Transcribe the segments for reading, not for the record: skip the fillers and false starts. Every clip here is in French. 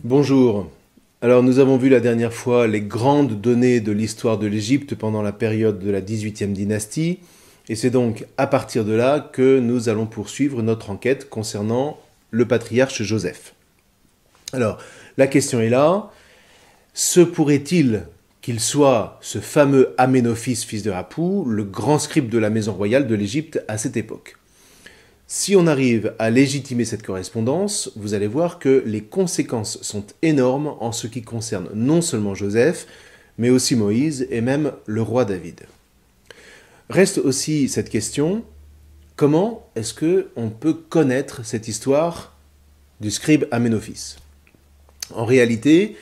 Bonjour. Alors nous avons vu la dernière fois les grandes données de l'histoire de l'Égypte pendant la période de la 18e dynastie, et c'est donc à partir de là que nous allons poursuivre notre enquête concernant le patriarche Joseph. Alors, la question est là, se pourrait-il qu'il soit ce fameux Aménophis, fils de Rapou, le grand scribe de la maison royale de l'Égypte à cette époque? Si on arrive à légitimer cette correspondance, vous allez voir que les conséquences sont énormes en ce qui concerne non seulement Joseph, mais aussi Moïse et même le roi David. Reste aussi cette question, comment est-ce qu'on peut connaître cette histoire du scribe Aménophis? En réalité,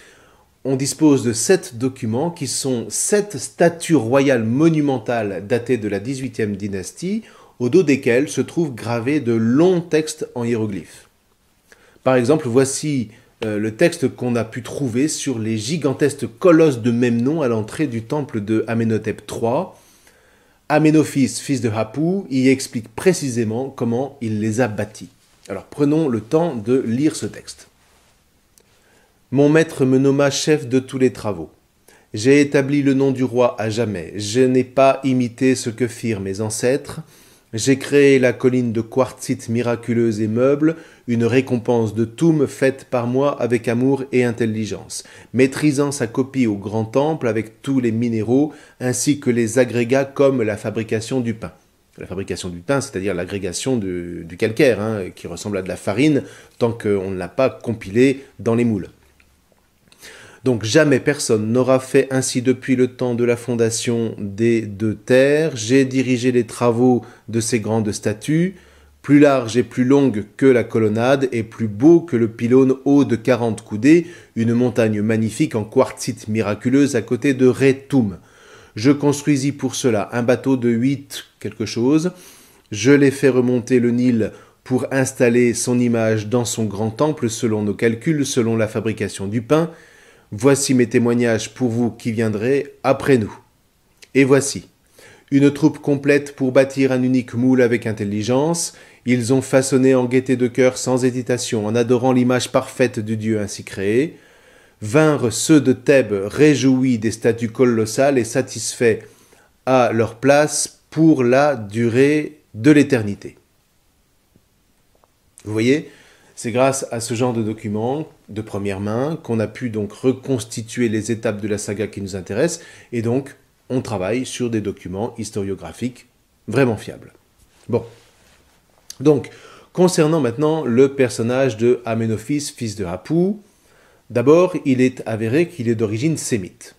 on dispose de 7 documents qui sont 7 statues royales monumentales datées de la 18e dynastie, au dos desquels se trouvent gravés de longs textes en hiéroglyphes. Par exemple, voici le texte qu'on a pu trouver sur les gigantesques colosses de même nom à l'entrée du temple de Amenhotep III. Aménophis, fils de Rapou, y explique précisément comment il les a bâtis. Alors prenons le temps de lire ce texte. Mon maître me nomma chef de tous les travaux. J'ai établi le nom du roi à jamais. Je n'ai pas imité ce que firent mes ancêtres. J'ai créé la colline de quartzite miraculeuse et meuble, une récompense de Toum faite par moi avec amour et intelligence, maîtrisant sa copie au grand temple avec tous les minéraux, ainsi que les agrégats comme la fabrication du pain. La fabrication du pain, c'est-à-dire l'agrégation du calcaire, qui ressemble à de la farine, tant qu'on ne l'a pas compilé dans les moules. Donc jamais personne n'aura fait ainsi depuis le temps de la fondation des deux terres. J'ai dirigé les travaux de ces grandes statues, plus larges et plus longues que la colonnade, et plus beau que le pylône haut de 40 coudées, une montagne magnifique en quartzite miraculeuse à côté de Retoum. Je construisis pour cela un bateau de 8 quelque chose. Je l'ai fait remonter le Nil pour installer son image dans son grand temple selon nos calculs, selon la fabrication du pain. Voici mes témoignages pour vous qui viendrez après nous. Et voici, une troupe complète pour bâtir un unique moule avec intelligence. Ils ont façonné en gaieté de cœur sans hésitation, en adorant l'image parfaite du Dieu ainsi créé. Vinrent ceux de Thèbes réjouis des statues colossales et satisfaits à leur place pour la durée de l'éternité. Vous voyez ? C'est grâce à ce genre de documents de première main qu'on a pu donc reconstituer les étapes de la saga qui nous intéressent, et donc on travaille sur des documents historiographiques vraiment fiables. Bon, donc concernant maintenant le personnage de Aménophis, fils de Rapou, d'abord il est avéré qu'il est d'origine sémite.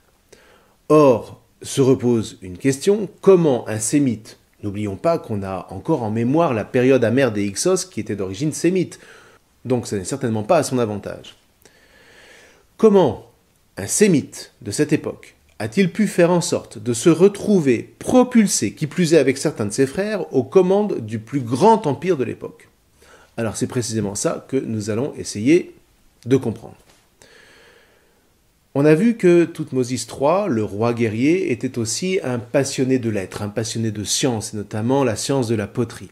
Or, se repose une question, comment un sémite, n'oublions pas qu'on a encore en mémoire la période amère des Hyksos qui était d'origine sémite, donc ce n'est certainement pas à son avantage. Comment un sémite de cette époque a-t-il pu faire en sorte de se retrouver propulsé, qui plus est avec certains de ses frères, aux commandes du plus grand empire de l'époque? Alors c'est précisément ça que nous allons essayer de comprendre. On a vu que Thoutmôsis III, le roi guerrier, était aussi un passionné de lettres, un passionné de sciences, et notamment la science de la poterie.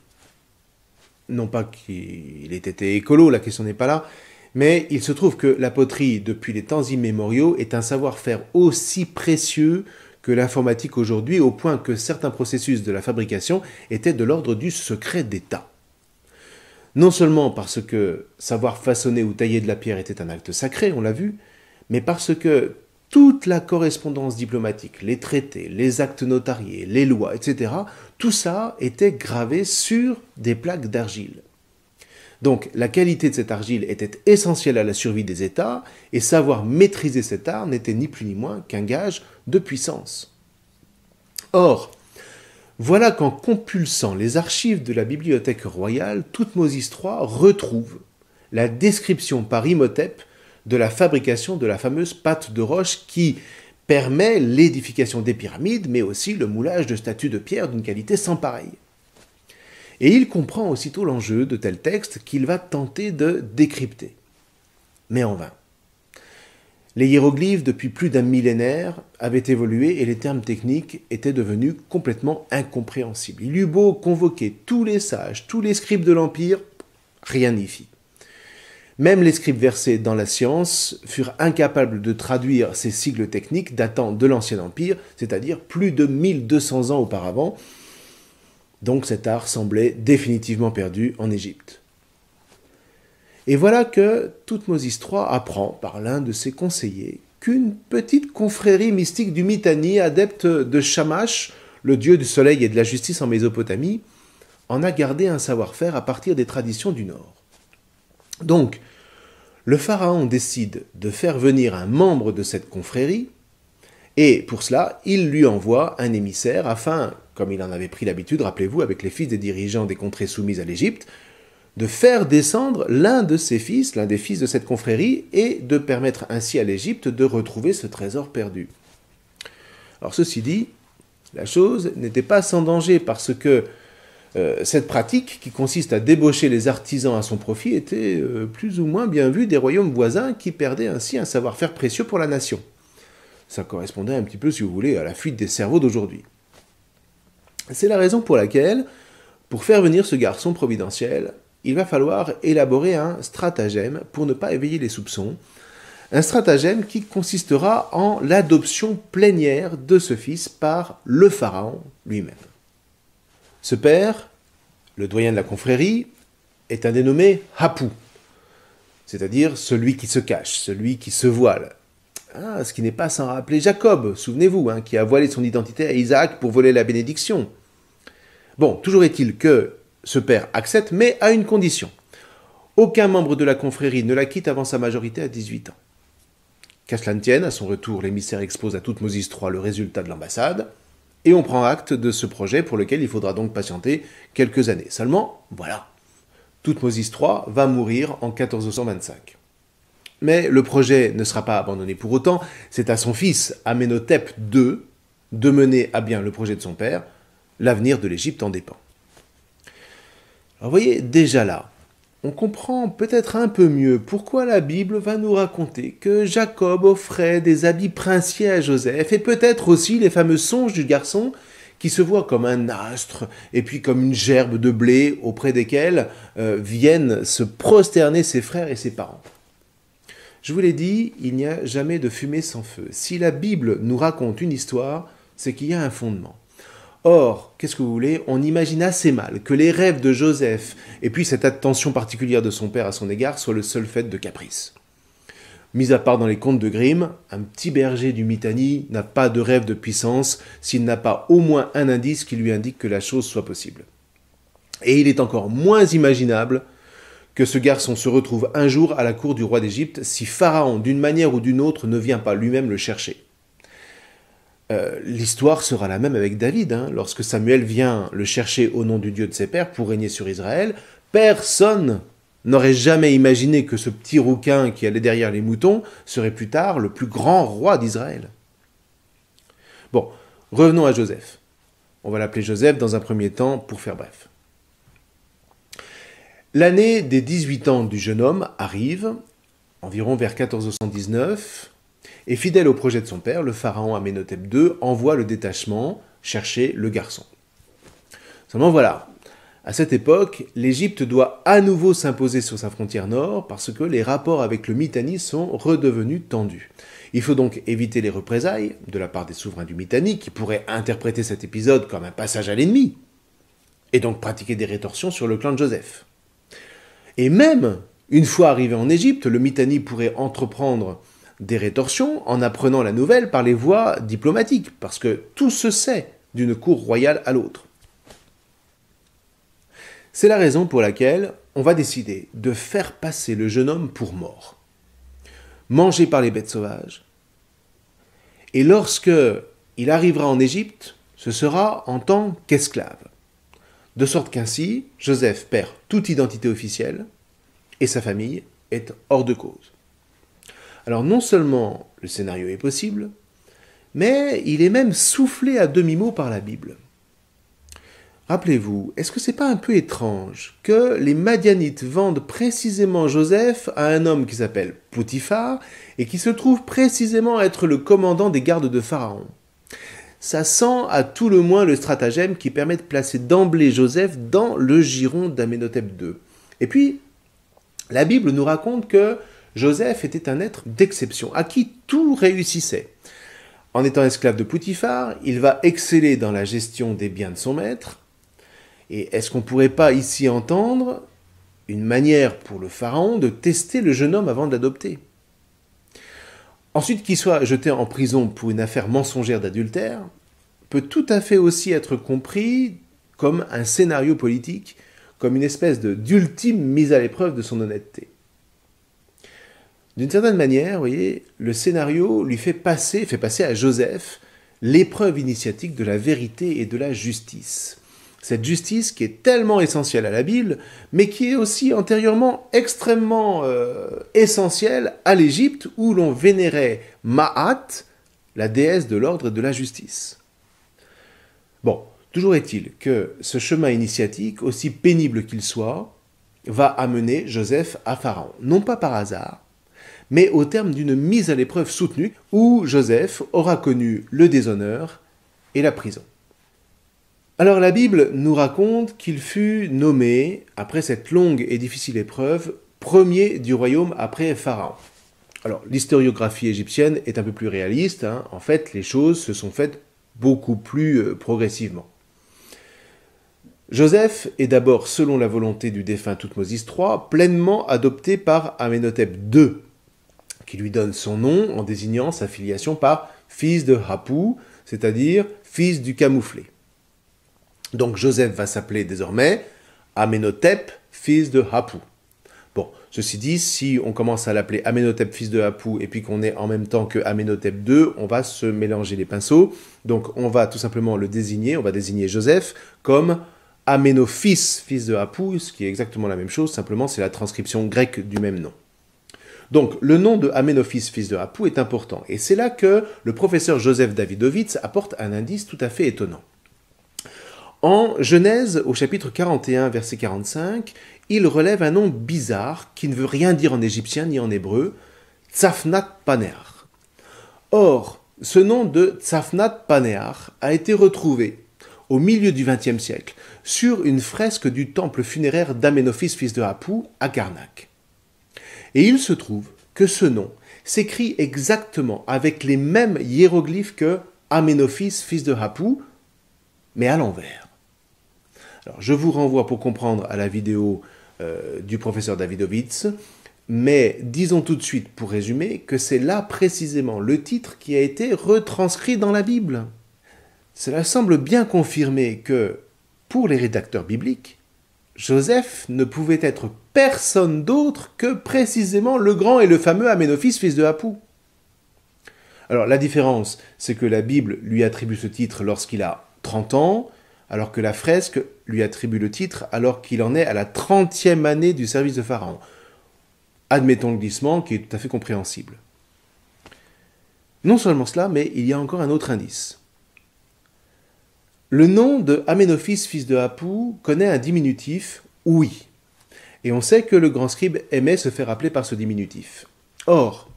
Non pas qu'il ait été écolo, la question n'est pas là, mais il se trouve que la poterie, depuis les temps immémoriaux, est un savoir-faire aussi précieux que l'informatique aujourd'hui, au point que certains processus de la fabrication étaient de l'ordre du secret d'État. Non seulement parce que savoir façonner ou tailler de la pierre était un acte sacré, on l'a vu, mais parce que toute la correspondance diplomatique, les traités, les actes notariés, les lois, etc., tout ça était gravé sur des plaques d'argile. Donc la qualité de cette argile était essentielle à la survie des États, et savoir maîtriser cet art n'était ni plus ni moins qu'un gage de puissance. Or, voilà qu'en compulsant les archives de la bibliothèque royale, Thoutmôsis III retrouve la description par Imhotep de la fabrication de la fameuse pâte de roche qui permet l'édification des pyramides, mais aussi le moulage de statues de pierre d'une qualité sans pareille. Et il comprend aussitôt l'enjeu de tel texte qu'il va tenter de décrypter. Mais en vain. Les hiéroglyphes, depuis plus d'un millénaire, avaient évolué et les termes techniques étaient devenus complètement incompréhensibles. Il eut beau convoquer tous les sages, tous les scribes de l'Empire, rien n'y fit. Même les scribes versés dans la science furent incapables de traduire ces sigles techniques datant de l'Ancien Empire, c'est-à-dire plus de 1200 ans auparavant. Donc cet art semblait définitivement perdu en Égypte. Et voilà que Thoutmôsis III apprend par l'un de ses conseillers qu'une petite confrérie mystique du Mitanni, adepte de Shamash, le dieu du soleil et de la justice en Mésopotamie, en a gardé un savoir-faire à partir des traditions du Nord. Donc, le pharaon décide de faire venir un membre de cette confrérie, et pour cela, il lui envoie un émissaire afin, comme il en avait pris l'habitude, rappelez-vous, avec les fils des dirigeants des contrées soumises à l'Égypte, de faire descendre l'un de ses fils, l'un des fils de cette confrérie, et de permettre ainsi à l'Égypte de retrouver ce trésor perdu. Alors ceci dit, la chose n'était pas sans danger, parce que cette pratique, qui consiste à débaucher les artisans à son profit, était plus ou moins bien vue des royaumes voisins qui perdaient ainsi un savoir-faire précieux pour la nation. Ça correspondait un petit peu, si vous voulez, à la fuite des cerveaux d'aujourd'hui. C'est la raison pour laquelle, pour faire venir ce garçon providentiel, il va falloir élaborer un stratagème pour ne pas éveiller les soupçons. Un stratagème qui consistera en l'adoption plénière de ce fils par le pharaon lui-même. Ce père, le doyen de la confrérie, est un dénommé Hapou, c'est-à-dire celui qui se cache, celui qui se voile. Ce qui n'est pas sans rappeler Jacob, souvenez-vous, qui a voilé son identité à Isaac pour voler la bénédiction. Bon, toujours est-il que ce père accepte, mais à une condition. Aucun membre de la confrérie ne la quitte avant sa majorité à 18 ans. Qu'à cela ne tienne, à son retour, l'émissaire expose à Thoutmôsis III le résultat de l'ambassade, et on prend acte de ce projet pour lequel il faudra donc patienter quelques années. Seulement, voilà, Thoutmôsis III va mourir en 1425. Mais le projet ne sera pas abandonné pour autant, c'est à son fils Amenhotep II de mener à bien le projet de son père, l'avenir de l'Égypte en dépend. Alors vous voyez, déjà là, on comprend peut-être un peu mieux pourquoi la Bible va nous raconter que Jacob offrait des habits princiers à Joseph, et peut-être aussi les fameux songes du garçon qui se voit comme un astre et puis comme une gerbe de blé auprès desquels viennent se prosterner ses frères et ses parents. Je vous l'ai dit, il n'y a jamais de fumée sans feu. Si la Bible nous raconte une histoire, c'est qu'il y a un fondement. Or, qu'est-ce que vous voulez, on imagine assez mal que les rêves de Joseph et puis cette attention particulière de son père à son égard soient le seul fait de caprice. Mis à part dans les contes de Grimm, un petit berger du Mitanni n'a pas de rêve de puissance s'il n'a pas au moins un indice qui lui indique que la chose soit possible. Et il est encore moins imaginable que ce garçon se retrouve un jour à la cour du roi d'Égypte si Pharaon, d'une manière ou d'une autre, ne vient pas lui-même le chercher. L'histoire sera la même avec David. Lorsque Samuel vient le chercher au nom du Dieu de ses pères pour régner sur Israël, personne n'aurait jamais imaginé que ce petit rouquin qui allait derrière les moutons serait plus tard le plus grand roi d'Israël. Bon, revenons à Joseph. On va l'appeler Joseph dans un premier temps pour faire bref. L'année des 18 ans du jeune homme arrive, environ vers 1419, et fidèle au projet de son père, le pharaon Amenhotep II envoie le détachement chercher le garçon. Seulement voilà, à cette époque, l'Égypte doit à nouveau s'imposer sur sa frontière nord parce que les rapports avec le Mitanni sont redevenus tendus. Il faut donc éviter les représailles de la part des souverains du Mitanni qui pourraient interpréter cet épisode comme un passage à l'ennemi et donc pratiquer des rétorsions sur le clan de Joseph. Et même, une fois arrivé en Égypte, le Mitanni pourrait entreprendre des rétorsions en apprenant la nouvelle par les voies diplomatiques, parce que tout se sait d'une cour royale à l'autre. C'est la raison pour laquelle on va décider de faire passer le jeune homme pour mort, mangé par les bêtes sauvages, et lorsque il arrivera en Égypte, ce sera en tant qu'esclave, de sorte qu'ainsi, Joseph perd toute identité officielle, et sa famille est hors de cause. Alors non seulement le scénario est possible, mais il est même soufflé à demi-mot par la Bible. Rappelez-vous, est-ce que c'est pas un peu étrange que les Madianites vendent précisément Joseph à un homme qui s'appelle Potiphar et qui se trouve précisément être le commandant des gardes de Pharaon? Ça sent à tout le moins le stratagème qui permet de placer d'emblée Joseph dans le giron d'Amenhotep II. Et puis, La Bible nous raconte que Joseph était un être d'exception, à qui tout réussissait. En étant esclave de Potiphar, il va exceller dans la gestion des biens de son maître. Et est-ce qu'on ne pourrait pas ici entendre une manière pour le pharaon de tester le jeune homme avant de l'adopter? Ensuite, qu'il soit jeté en prison pour une affaire mensongère d'adultère peut tout à fait aussi être compris comme un scénario politique, comme une espèce d'ultime mise à l'épreuve de son honnêteté. D'une certaine manière, vous voyez, le scénario lui fait passer à Joseph l'épreuve initiatique de la vérité et de la justice. Cette justice qui est tellement essentielle à la Bible, mais qui est aussi antérieurement extrêmement essentielle à l'Égypte, où l'on vénérait Ma'at, la déesse de l'ordre et de la justice. Bon, toujours est-il que ce chemin initiatique, aussi pénible qu'il soit, va amener Joseph à Pharaon. Non pas par hasard, mais au terme d'une mise à l'épreuve soutenue, où Joseph aura connu le déshonneur et la prison. Alors la Bible nous raconte qu'il fut nommé, après cette longue et difficile épreuve, premier du royaume après Pharaon. Alors l'historiographie égyptienne est un peu plus réaliste, hein. En fait les choses se sont faites beaucoup plus progressivement. Joseph est d'abord, selon la volonté du défunt Thoutmôsis III, pleinement adopté par Amenhotep II, qui lui donne son nom en désignant sa filiation par fils de Hapou, c'est-à-dire fils du camouflé. Donc Joseph va s'appeler désormais Amenhotep, fils de Hapou. Bon, ceci dit, si on commence à l'appeler Amenhotep, fils de Hapou, et puis qu'on est en même temps que Amenhotep II, on va se mélanger les pinceaux. Donc on va tout simplement le désigner, on va désigner Joseph comme Amenophis, fils de Hapou, ce qui est exactement la même chose, simplement c'est la transcription grecque du même nom. Donc le nom de Amenophis, fils de Hapou, est important. Et c'est là que le professeur Joseph Davidovitz apporte un indice tout à fait étonnant. En Genèse, au chapitre 41, verset 45, il relève un nom bizarre qui ne veut rien dire en égyptien ni en hébreu, Tsafnat Paneach. Or, ce nom de Tsafnat Paneach a été retrouvé au milieu du XXe siècle sur une fresque du temple funéraire d'Amenophis, fils de Hapou, à Karnak. Et il se trouve que ce nom s'écrit exactement avec les mêmes hiéroglyphes que Amenophis, fils de Hapou, mais à l'envers. Alors, je vous renvoie pour comprendre à la vidéo du professeur Davidovitz, mais disons tout de suite, pour résumer, que c'est là précisément le titre qui a été retranscrit dans la Bible. Cela semble bien confirmer que, pour les rédacteurs bibliques, Joseph ne pouvait être personne d'autre que précisément le grand et le fameux Amenophis, fils de Hapou. Alors la différence, c'est que la Bible lui attribue ce titre lorsqu'il a 30 ans, alors que la fresque lui attribue le titre alors qu'il en est à la 30e année du service de Pharaon. Admettons le glissement qui est tout à fait compréhensible. Non seulement cela, mais il y a encore un autre indice. Le nom de Amenophis, fils de Hapou, connaît un diminutif, oui. Et on sait que le grand scribe aimait se faire appeler par ce diminutif. Or,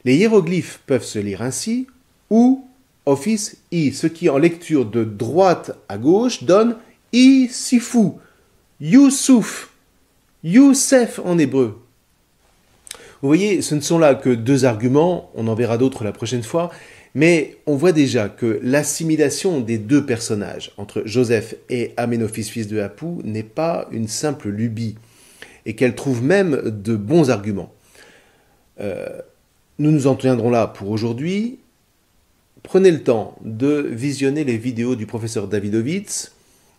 les hiéroglyphes peuvent se lire ainsi, ou office I, ce qui en lecture de droite à gauche donne I Sifu, Youssouf, Youssef en hébreu. Vous voyez, ce ne sont là que deux arguments, on en verra d'autres la prochaine fois, mais on voit déjà que l'assimilation des deux personnages, entre Joseph et Amenophis, fils de Hapou, n'est pas une simple lubie, et qu'elle trouve même de bons arguments. Nous nous en tiendrons là pour aujourd'hui. Prenez le temps de visionner les vidéos du professeur Davidovitz,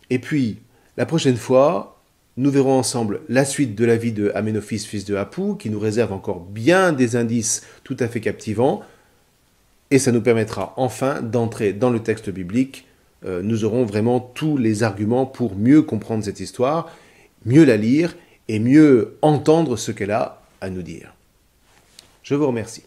et puis, la prochaine fois, nous verrons ensemble la suite de la vie de Amenophis, fils de Hapou, qui nous réserve encore bien des indices tout à fait captivants, et ça nous permettra enfin d'entrer dans le texte biblique. Nous aurons vraiment tous les arguments pour mieux comprendre cette histoire, mieux la lire, et mieux entendre ce qu'elle a à nous dire. Je vous remercie.